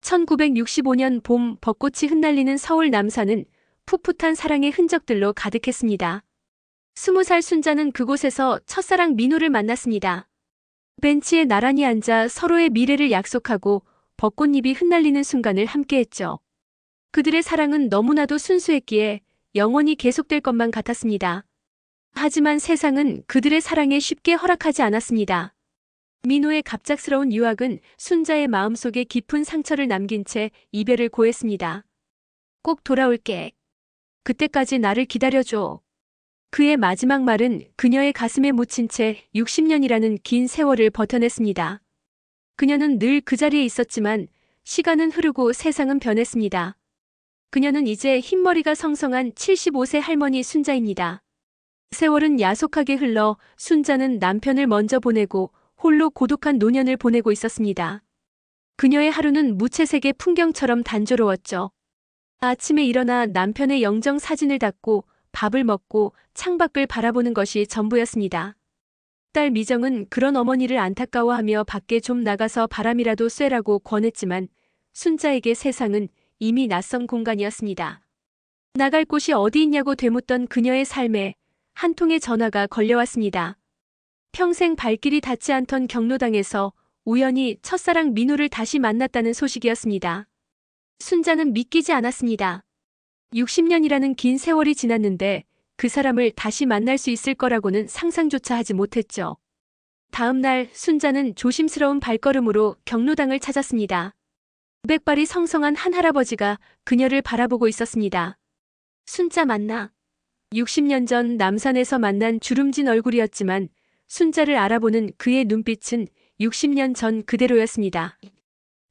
1965년 봄 벚꽃이 흩날리는 서울 남산은 풋풋한 사랑의 흔적들로 가득했습니다. 20살 순자는 그곳에서 첫사랑 민호를 만났습니다. 벤치에 나란히 앉아 서로의 미래를 약속하고 벚꽃잎이 흩날리는 순간을 함께했죠. 그들의 사랑은 너무나도 순수했기에 영원히 계속될 것만 같았습니다. 하지만 세상은 그들의 사랑에 쉽게 허락하지 않았습니다. 민호의 갑작스러운 유학은 순자의 마음속에 깊은 상처를 남긴 채 이별을 고했습니다. 꼭 돌아올게. 그때까지 나를 기다려줘. 그의 마지막 말은 그녀의 가슴에 묻힌 채 60년이라는 긴 세월을 버텨냈습니다. 그녀는 늘 그 자리에 있었지만 시간은 흐르고 세상은 변했습니다. 그녀는 이제 흰머리가 성성한 75세 할머니 순자입니다. 세월은 야속하게 흘러 순자는 남편을 먼저 보내고 홀로 고독한 노년을 보내고 있었습니다. 그녀의 하루는 무채색의 풍경처럼 단조로웠죠. 아침에 일어나 남편의 영정 사진을 닫고 밥을 먹고 창밖을 바라보는 것이 전부였습니다. 딸 미정은 그런 어머니를 안타까워하며 밖에 좀 나가서 바람이라도 쐬라고 권했지만 순자에게 세상은 이미 낯선 공간이었습니다. 나갈 곳이 어디 있냐고 되묻던 그녀의 삶에 한 통의 전화가 걸려왔습니다. 평생 발길이 닿지 않던 경로당에서 우연히 첫사랑 민호를 다시 만났다는 소식이었습니다. 순자는 믿기지 않았습니다. 60년이라는 긴 세월이 지났는데 그 사람을 다시 만날 수 있을 거라고는 상상조차 하지 못했죠. 다음 날 순자는 조심스러운 발걸음으로 경로당을 찾았습니다. 백발이 성성한 한 할아버지가 그녀를 바라보고 있었습니다. 순자 맞나? 60년 전 남산에서 만난 주름진 얼굴이었지만 순자를 알아보는 그의 눈빛은 60년 전 그대로였습니다.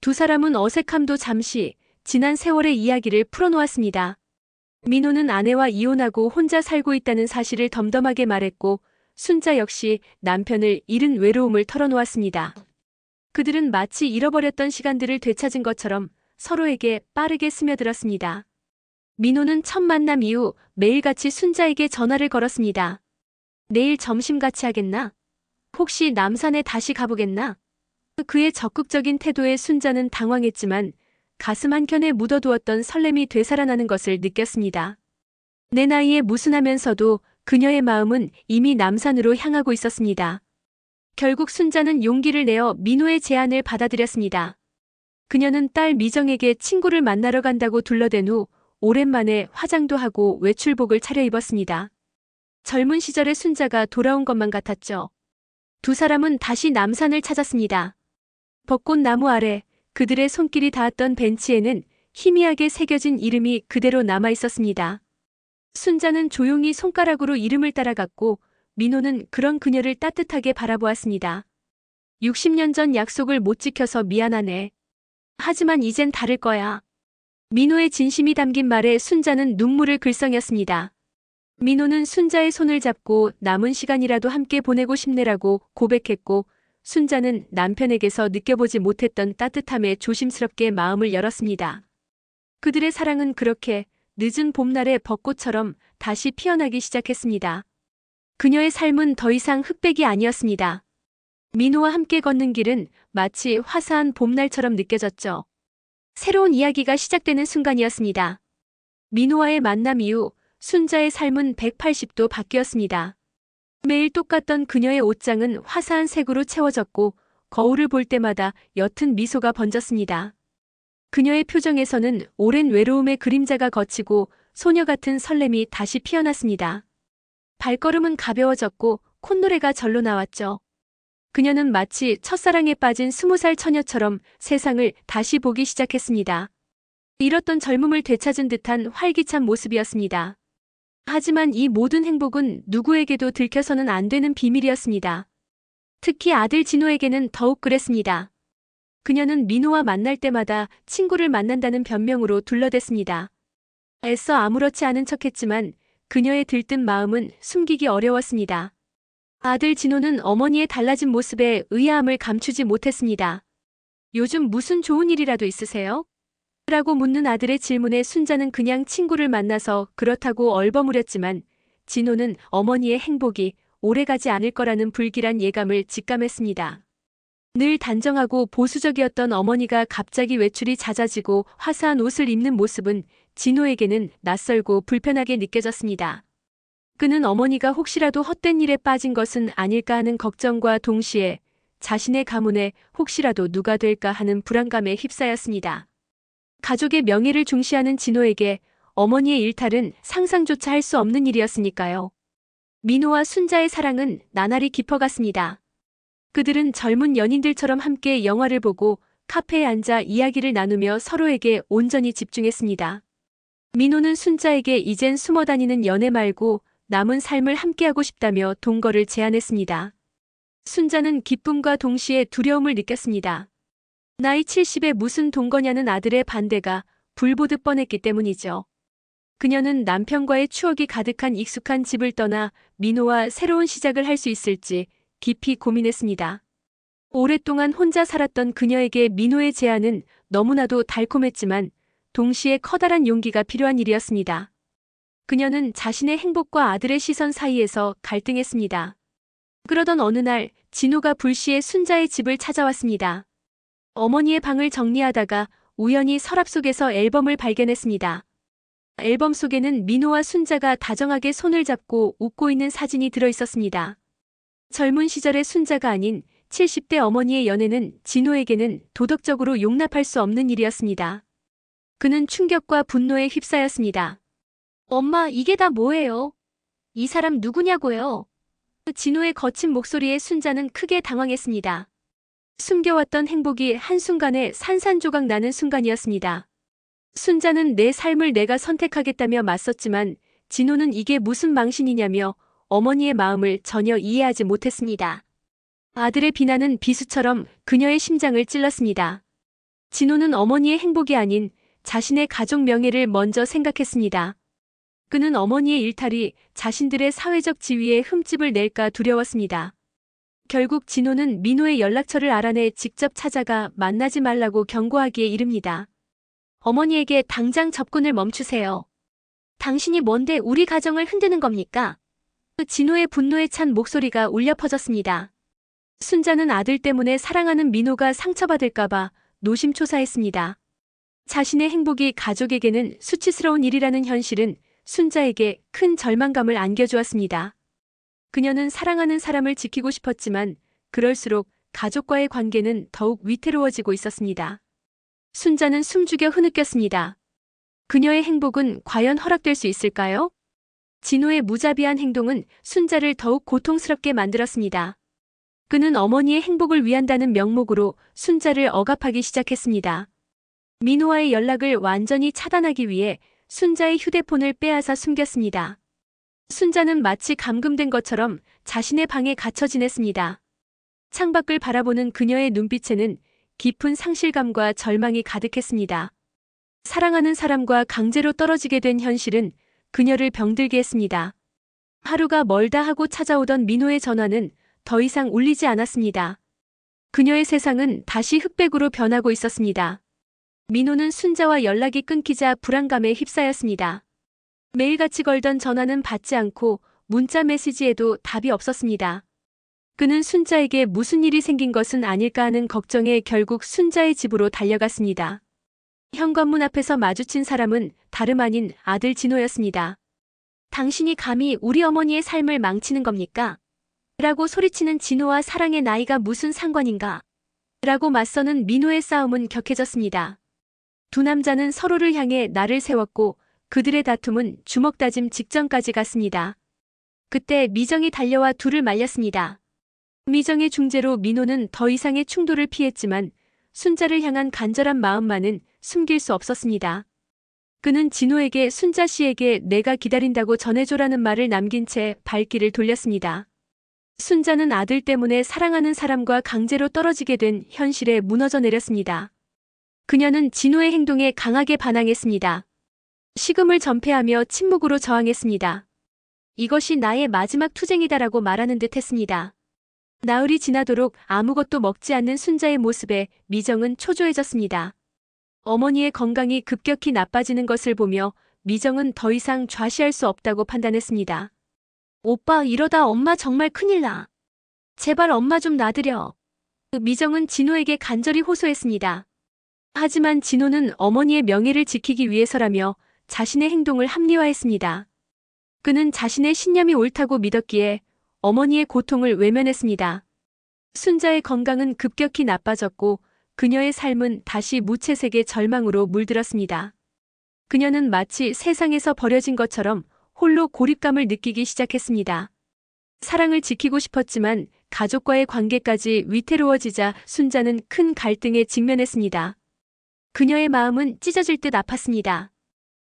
두 사람은 어색함도 잠시 지난 세월의 이야기를 풀어놓았습니다. 민호는 아내와 이혼하고 혼자 살고 있다는 사실을 덤덤하게 말했고 순자 역시 남편을 잃은 외로움을 털어놓았습니다. 그들은 마치 잃어버렸던 시간들을 되찾은 것처럼 서로에게 빠르게 스며들었습니다. 민호는 첫 만남 이후 매일같이 순자에게 전화를 걸었습니다. 내일 점심 같이 하겠나? 혹시 남산에 다시 가보겠나? 그의 적극적인 태도에 순자는 당황했지만 가슴 한켠에 묻어두었던 설렘이 되살아나는 것을 느꼈습니다. 내 나이에 무슨 하면서도 그녀의 마음은 이미 남산으로 향하고 있었습니다. 결국 순자는 용기를 내어 민호의 제안을 받아들였습니다. 그녀는 딸 미정에게 친구를 만나러 간다고 둘러댄 후 오랜만에 화장도 하고 외출복을 차려입었습니다. 젊은 시절의 순자가 돌아온 것만 같았죠. 두 사람은 다시 남산을 찾았습니다. 벚꽃나무 아래 그들의 손길이 닿았던 벤치에는 희미하게 새겨진 이름이 그대로 남아 있었습니다. 순자는 조용히 손가락으로 이름을 따라갔고 민호는 그런 그녀를 따뜻하게 바라보았습니다. 60년 전 약속을 못 지켜서 미안하네. 하지만 이젠 다를 거야. 민호의 진심이 담긴 말에 순자는 눈물을 글썽였습니다. 민호는 순자의 손을 잡고 남은 시간이라도 함께 보내고 싶네라고 고백했고 순자는 남편에게서 느껴보지 못했던 따뜻함에 조심스럽게 마음을 열었습니다. 그들의 사랑은 그렇게 늦은 봄날의 벚꽃처럼 다시 피어나기 시작했습니다. 그녀의 삶은 더 이상 흑백이 아니었습니다. 민호와 함께 걷는 길은 마치 화사한 봄날처럼 느껴졌죠. 새로운 이야기가 시작되는 순간이었습니다. 민호와의 만남 이후 순자의 삶은 180도 바뀌었습니다. 매일 똑같던 그녀의 옷장은 화사한 색으로 채워졌고 거울을 볼 때마다 옅은 미소가 번졌습니다. 그녀의 표정에서는 오랜 외로움의 그림자가 걷히고 소녀 같은 설렘이 다시 피어났습니다. 발걸음은 가벼워졌고 콧노래가 절로 나왔죠. 그녀는 마치 첫사랑에 빠진 20살 처녀처럼 세상을 다시 보기 시작했습니다. 잃었던 젊음을 되찾은 듯한 활기찬 모습이었습니다. 하지만 이 모든 행복은 누구에게도 들켜서는 안 되는 비밀이었습니다. 특히 아들 진호에게는 더욱 그랬습니다. 그녀는 민호와 만날 때마다 친구를 만난다는 변명으로 둘러댔습니다. 애써 아무렇지 않은 척했지만 그녀의 들뜬 마음은 숨기기 어려웠습니다. 아들 진호는 어머니의 달라진 모습에 의아함을 감추지 못했습니다. 요즘 무슨 좋은 일이라도 있으세요? 라고 묻는 아들의 질문에 순자는 그냥 친구를 만나서 그렇다고 얼버무렸지만 진호는 어머니의 행복이 오래가지 않을 거라는 불길한 예감을 직감했습니다. 늘 단정하고 보수적이었던 어머니가 갑자기 외출이 잦아지고 화사한 옷을 입는 모습은 진호에게는 낯설고 불편하게 느껴졌습니다. 그는 어머니가 혹시라도 헛된 일에 빠진 것은 아닐까 하는 걱정과 동시에 자신의 가문에 혹시라도 누가 될까 하는 불안감에 휩싸였습니다. 가족의 명예를 중시하는 진호에게 어머니의 일탈은 상상조차 할 수 없는 일이었으니까요. 민호와 순자의 사랑은 나날이 깊어갔습니다. 그들은 젊은 연인들처럼 함께 영화를 보고 카페에 앉아 이야기를 나누며 서로에게 온전히 집중했습니다. 민호는 순자에게 이젠 숨어다니는 연애 말고 남은 삶을 함께하고 싶다며 동거를 제안했습니다. 순자는 기쁨과 동시에 두려움을 느꼈습니다. 나이 70에 무슨 동거냐는 아들의 반대가 불보듯 뻔했기 때문이죠. 그녀는 남편과의 추억이 가득한 익숙한 집을 떠나 민호와 새로운 시작을 할 수 있을지 깊이 고민했습니다. 오랫동안 혼자 살았던 그녀에게 민호의 제안은 너무나도 달콤했지만 동시에 커다란 용기가 필요한 일이었습니다. 그녀는 자신의 행복과 아들의 시선 사이에서 갈등했습니다. 그러던 어느 날 진호가 불시에 순자의 집을 찾아왔습니다. 어머니의 방을 정리하다가 우연히 서랍 속에서 앨범을 발견했습니다. 앨범 속에는 민호와 순자가 다정하게 손을 잡고 웃고 있는 사진이 들어있었습니다. 젊은 시절의 순자가 아닌 70대 어머니의 연애는 진호에게는 도덕적으로 용납할 수 없는 일이었습니다. 그는 충격과 분노에 휩싸였습니다. 엄마, 이게 다 뭐예요? 이 사람 누구냐고요? 진호의 거친 목소리에 순자는 크게 당황했습니다. 숨겨왔던 행복이 한순간에 산산조각 나는 순간이었습니다. 순자는 내 삶을 내가 선택하겠다며 맞섰지만 진호는 이게 무슨 망신이냐며 어머니의 마음을 전혀 이해하지 못했습니다. 아들의 비난은 비수처럼 그녀의 심장을 찔렀습니다. 진호는 어머니의 행복이 아닌 자신의 가족 명예를 먼저 생각했습니다. 그는 어머니의 일탈이 자신들의 사회적 지위에 흠집을 낼까 두려웠습니다. 결국 진호는 민호의 연락처를 알아내 직접 찾아가 만나지 말라고 경고하기에 이릅니다. 어머니에게 당장 접근을 멈추세요. 당신이 뭔데 우리 가정을 흔드는 겁니까? 진호의 분노에 찬 목소리가 울려 퍼졌습니다. 순자는 아들 때문에 사랑하는 민호가 상처받을까봐 노심초사했습니다. 자신의 행복이 가족에게는 수치스러운 일이라는 현실은 순자에게 큰 절망감을 안겨주었습니다. 그녀는 사랑하는 사람을 지키고 싶었지만 그럴수록 가족과의 관계는 더욱 위태로워지고 있었습니다. 순자는 숨죽여 흐느꼈습니다. 그녀의 행복은 과연 허락될 수 있을까요? 진호의 무자비한 행동은 순자를 더욱 고통스럽게 만들었습니다. 그는 어머니의 행복을 위한다는 명목으로 순자를 억압하기 시작했습니다. 민호와의 연락을 완전히 차단하기 위해 순자의 휴대폰을 빼앗아 숨겼습니다. 순자는 마치 감금된 것처럼 자신의 방에 갇혀 지냈습니다. 창밖을 바라보는 그녀의 눈빛에는 깊은 상실감과 절망이 가득했습니다. 사랑하는 사람과 강제로 떨어지게 된 현실은 그녀를 병들게 했습니다. 하루가 멀다 하고 찾아오던 민호의 전화는 더 이상 울리지 않았습니다. 그녀의 세상은 다시 흑백으로 변하고 있었습니다. 민호는 순자와 연락이 끊기자 불안감에 휩싸였습니다. 매일같이 걸던 전화는 받지 않고 문자 메시지에도 답이 없었습니다. 그는 순자에게 무슨 일이 생긴 것은 아닐까 하는 걱정에 결국 순자의 집으로 달려갔습니다. 현관문 앞에서 마주친 사람은 다름 아닌 아들 진호였습니다. 당신이 감히 우리 어머니의 삶을 망치는 겁니까? 라고 소리치는 진호와 사랑의 나이가 무슨 상관인가? 라고 맞서는 민호의 싸움은 격해졌습니다. 두 남자는 서로를 향해 날을 세웠고 그들의 다툼은 주먹다짐 직전까지 갔습니다. 그때 미정이 달려와 둘을 말렸습니다. 미정의 중재로 민호는 더 이상의 충돌을 피했지만 순자를 향한 간절한 마음만은 숨길 수 없었습니다. 그는 진호에게 순자 씨에게 내가 기다린다고 전해줘라는 말을 남긴 채 발길을 돌렸습니다. 순자는 아들 때문에 사랑하는 사람과 강제로 떨어지게 된 현실에 무너져 내렸습니다. 그녀는 진호의 행동에 강하게 반항했습니다. 식음을 전폐하며 침묵으로 저항했습니다. 이것이 나의 마지막 투쟁이다라고 말하는 듯 했습니다. 나흘이 지나도록 아무것도 먹지 않는 순자의 모습에 미정은 초조해졌습니다. 어머니의 건강이 급격히 나빠지는 것을 보며 미정은 더 이상 좌시할 수 없다고 판단했습니다. 오빠, 이러다 엄마 정말 큰일 나. 제발 엄마 좀 놔드려. 미정은 진호에게 간절히 호소했습니다. 하지만 진호는 어머니의 명예를 지키기 위해서라며 자신의 행동을 합리화했습니다. 그는 자신의 신념이 옳다고 믿었기에 어머니의 고통을 외면했습니다. 순자의 건강은 급격히 나빠졌고 그녀의 삶은 다시 무채색의 절망으로 물들었습니다. 그녀는 마치 세상에서 버려진 것처럼 홀로 고립감을 느끼기 시작했습니다. 사랑을 지키고 싶었지만 가족과의 관계까지 위태로워지자 순자는 큰 갈등에 직면했습니다. 그녀의 마음은 찢어질 듯 아팠습니다.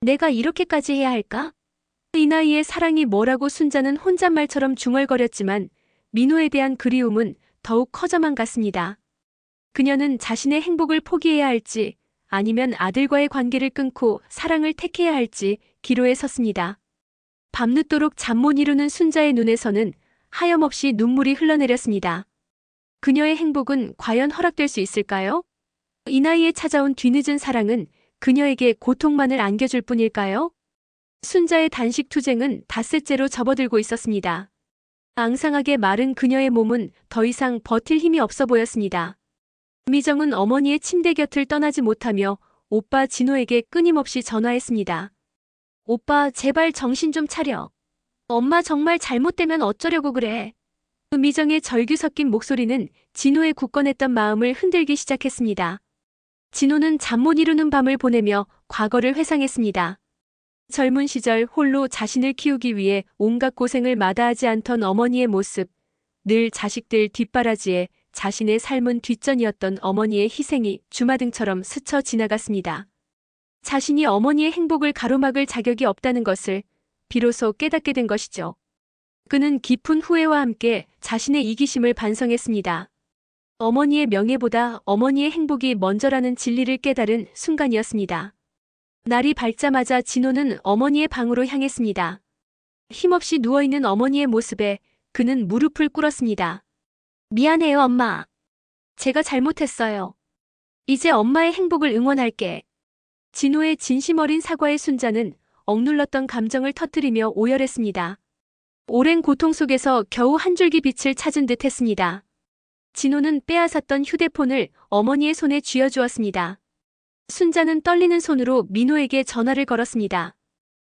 내가 이렇게까지 해야 할까? 이 나이에 사랑이 뭐라고 순자는 혼잣말처럼 중얼거렸지만 민호에 대한 그리움은 더욱 커져만 갔습니다. 그녀는 자신의 행복을 포기해야 할지 아니면 아들과의 관계를 끊고 사랑을 택해야 할지 기로에 섰습니다. 밤늦도록 잠 못 이루는 순자의 눈에서는 하염없이 눈물이 흘러내렸습니다. 그녀의 행복은 과연 허락될 수 있을까요? 이 나이에 찾아온 뒤늦은 사랑은 그녀에게 고통만을 안겨줄 뿐일까요? 순자의 단식 투쟁은 닷새째로 접어들고 있었습니다. 앙상하게 마른 그녀의 몸은 더 이상 버틸 힘이 없어 보였습니다. 미정은 어머니의 침대 곁을 떠나지 못하며 오빠 진호에게 끊임없이 전화했습니다. 오빠, 제발 정신 좀 차려. 엄마 정말 잘못되면 어쩌려고 그래. 미정의 절규 섞인 목소리는 진호의 굳건했던 마음을 흔들기 시작했습니다. 진호는 잠 못 이루는 밤을 보내며 과거를 회상했습니다. 젊은 시절 홀로 자신을 키우기 위해 온갖 고생을 마다하지 않던 어머니의 모습, 늘 자식들 뒷바라지에 자신의 삶은 뒷전이었던 어머니의 희생이 주마등처럼 스쳐 지나갔습니다. 자신이 어머니의 행복을 가로막을 자격이 없다는 것을 비로소 깨닫게 된 것이죠. 그는 깊은 후회와 함께 자신의 이기심을 반성했습니다. 어머니의 명예보다 어머니의 행복이 먼저라는 진리를 깨달은 순간이었습니다. 날이 밝자마자 진호는 어머니의 방으로 향했습니다. 힘없이 누워있는 어머니의 모습에 그는 무릎을 꿇었습니다. 미안해요, 엄마. 제가 잘못했어요. 이제 엄마의 행복을 응원할게. 진호의 진심 어린 사과의 순자는 억눌렀던 감정을 터뜨리며 오열했습니다. 오랜 고통 속에서 겨우 한 줄기 빛을 찾은 듯 했습니다. 진호는 빼앗았던 휴대폰을 어머니의 손에 쥐어주었습니다. 순자는 떨리는 손으로 민호에게 전화를 걸었습니다.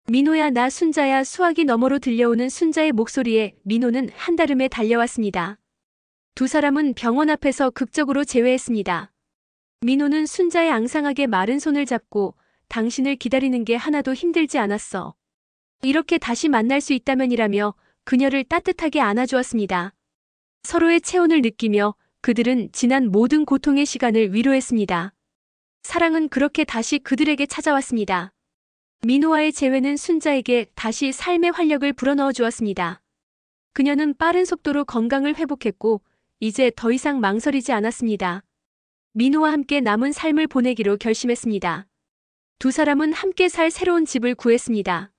민호야, 나 순자야. 수화기 너머로 들려오는 순자의 목소리에 민호는 한달음에 달려왔습니다. 두 사람은 병원 앞에서 극적으로 재회했습니다. 민호는 순자의 앙상하게 마른 손을 잡고 당신을 기다리는 게 하나도 힘들지 않았어. 이렇게 다시 만날 수 있다면이라며 그녀를 따뜻하게 안아주었습니다. 서로의 체온을 느끼며 그들은 지난 모든 고통의 시간을 위로했습니다. 사랑은 그렇게 다시 그들에게 찾아왔습니다. 민호와의 재회는 순자에게 다시 삶의 활력을 불어넣어 주었습니다. 그녀는 빠른 속도로 건강을 회복했고 이제 더 이상 망설이지 않았습니다. 민호와 함께 남은 삶을 보내기로 결심했습니다. 두 사람은 함께 살 새로운 집을 구했습니다.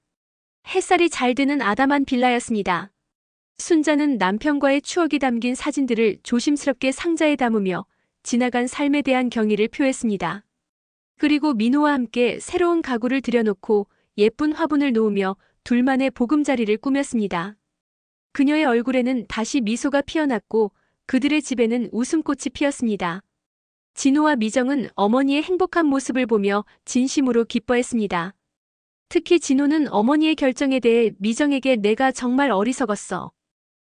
햇살이 잘 드는 아담한 빌라였습니다. 순자는 남편과의 추억이 담긴 사진들을 조심스럽게 상자에 담으며 지나간 삶에 대한 경의를 표했습니다. 그리고 민호와 함께 새로운 가구를 들여놓고 예쁜 화분을 놓으며 둘만의 보금자리를 꾸몄습니다. 그녀의 얼굴에는 다시 미소가 피어났고 그들의 집에는 웃음꽃이 피었습니다. 진호와 미정은 어머니의 행복한 모습을 보며 진심으로 기뻐했습니다. 특히 진호는 어머니의 결정에 대해 미정에게 내가 정말 어리석었어.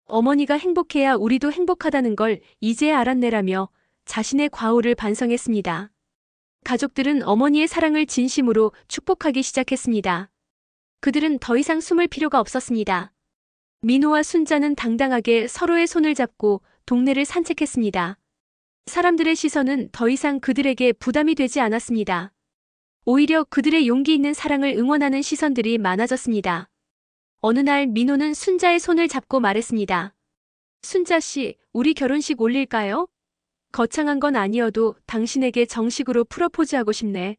어머니가 행복해야 우리도 행복하다는 걸 이제 알았네라며 자신의 과오를 반성했습니다. 가족들은 어머니의 사랑을 진심으로 축복하기 시작했습니다. 그들은 더 이상 숨을 필요가 없었습니다. 민호와 순자는 당당하게 서로의 손을 잡고 동네를 산책했습니다. 사람들의 시선은 더 이상 그들에게 부담이 되지 않았습니다. 오히려 그들의 용기 있는 사랑을 응원하는 시선들이 많아졌습니다. 어느 날 민호는 순자의 손을 잡고 말했습니다. 순자 씨, 우리 결혼식 올릴까요? 거창한 건 아니어도 당신에게 정식으로 프로포즈하고 싶네.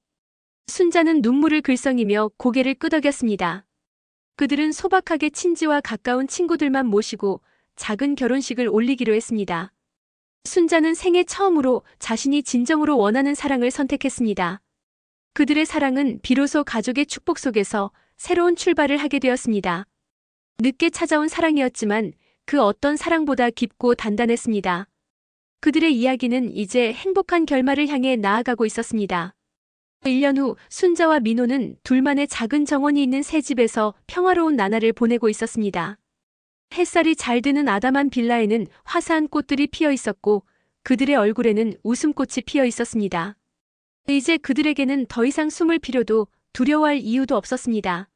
순자는 눈물을 글썽이며 고개를 끄덕였습니다. 그들은 소박하게 친지와 가까운 친구들만 모시고 작은 결혼식을 올리기로 했습니다. 순자는 생애 처음으로 자신이 진정으로 원하는 사랑을 선택했습니다. 그들의 사랑은 비로소 가족의 축복 속에서 새로운 출발을 하게 되었습니다. 늦게 찾아온 사랑이었지만 그 어떤 사랑보다 깊고 단단했습니다. 그들의 이야기는 이제 행복한 결말을 향해 나아가고 있었습니다. 1년 후 순자와 민호는 둘만의 작은 정원이 있는 새 집에서 평화로운 나날을 보내고 있었습니다. 햇살이 잘 드는 아담한 빌라에는 화사한 꽃들이 피어 있었고 그들의 얼굴에는 웃음꽃이 피어 있었습니다. 이제 그들에게는 더 이상 숨을 필요도 두려워할 이유도 없었습니다.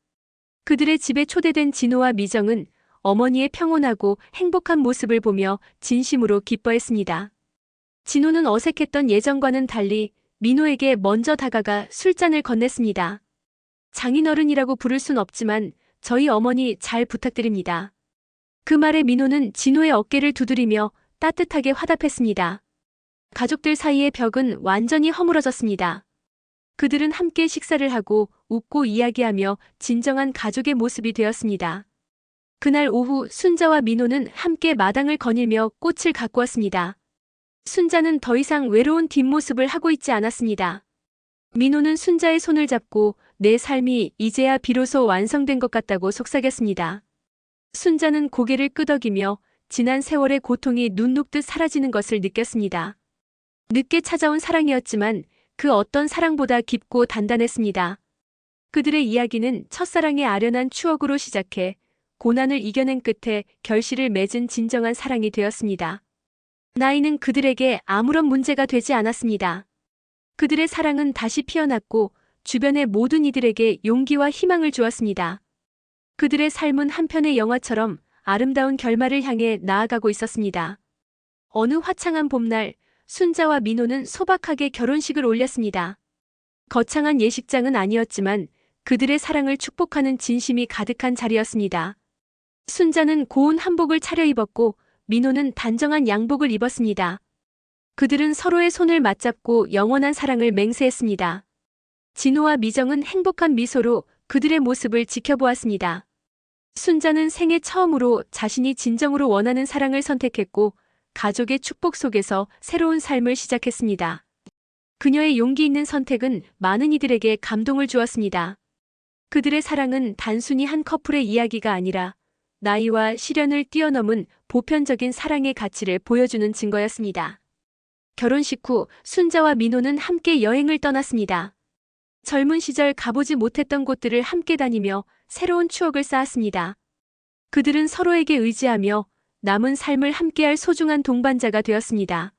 그들의 집에 초대된 진호와 미정은 어머니의 평온하고 행복한 모습을 보며 진심으로 기뻐했습니다. 진호는 어색했던 예전과는 달리 민호에게 먼저 다가가 술잔을 건넸습니다. 장인어른이라고 부를 순 없지만 저희 어머니 잘 부탁드립니다. 그 말에 민호는 진호의 어깨를 두드리며 따뜻하게 화답했습니다. 가족들 사이의 벽은 완전히 허물어졌습니다. 그들은 함께 식사를 하고 웃고 이야기하며 진정한 가족의 모습이 되었습니다. 그날 오후 순자와 민호는 함께 마당을 거닐며 꽃을 갖고 왔습니다. 순자는 더 이상 외로운 뒷모습을 하고 있지 않았습니다. 민호는 순자의 손을 잡고 내 삶이 이제야 비로소 완성된 것 같다고 속삭였습니다. 순자는 고개를 끄덕이며 지난 세월의 고통이 눈 녹듯 사라지는 것을 느꼈습니다. 늦게 찾아온 사랑이었지만 그 어떤 사랑보다 깊고 단단했습니다. 그들의 이야기는 첫사랑의 아련한 추억으로 시작해 고난을 이겨낸 끝에 결실을 맺은 진정한 사랑이 되었습니다. 나이는 그들에게 아무런 문제가 되지 않았습니다. 그들의 사랑은 다시 피어났고 주변의 모든 이들에게 용기와 희망을 주었습니다. 그들의 삶은 한편의 영화처럼 아름다운 결말을 향해 나아가고 있었습니다. 어느 화창한 봄날, 순자와 민호는 소박하게 결혼식을 올렸습니다. 거창한 예식장은 아니었지만 그들의 사랑을 축복하는 진심이 가득한 자리였습니다. 순자는 고운 한복을 차려입었고 민호는 단정한 양복을 입었습니다. 그들은 서로의 손을 맞잡고 영원한 사랑을 맹세했습니다. 진호와 미정은 행복한 미소로 그들의 모습을 지켜보았습니다. 순자는 생애 처음으로 자신이 진정으로 원하는 사랑을 선택했고 가족의 축복 속에서 새로운 삶을 시작했습니다. 그녀의 용기 있는 선택은 많은 이들에게 감동을 주었습니다. 그들의 사랑은 단순히 한 커플의 이야기가 아니라 나이와 시련을 뛰어넘은 보편적인 사랑의 가치를 보여주는 증거였습니다. 결혼식 후 순자와 민호는 함께 여행을 떠났습니다. 젊은 시절 가보지 못했던 곳들을 함께 다니며 새로운 추억을 쌓았습니다. 그들은 서로에게 의지하며 남은 삶을 함께할 소중한 동반자가 되었습니다.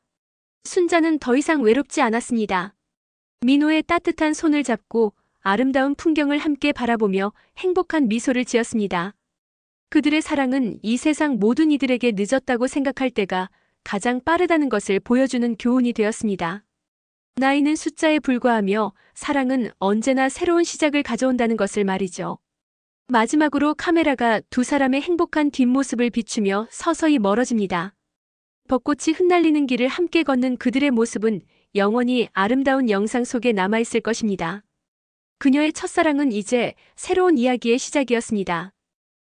순자는 더 이상 외롭지 않았습니다. 민호의 따뜻한 손을 잡고 아름다운 풍경을 함께 바라보며 행복한 미소를 지었습니다. 그들의 사랑은 이 세상 모든 이들에게 늦었다고 생각할 때가 가장 빠르다는 것을 보여주는 교훈이 되었습니다. 나이는 숫자에 불과하며 사랑은 언제나 새로운 시작을 가져온다는 것을 말이죠. 마지막으로 카메라가 두 사람의 행복한 뒷모습을 비추며 서서히 멀어집니다. 벚꽃이 흩날리는 길을 함께 걷는 그들의 모습은 영원히 아름다운 영상 속에 남아있을 것입니다. 그녀의 첫사랑은 이제 새로운 이야기의 시작이었습니다.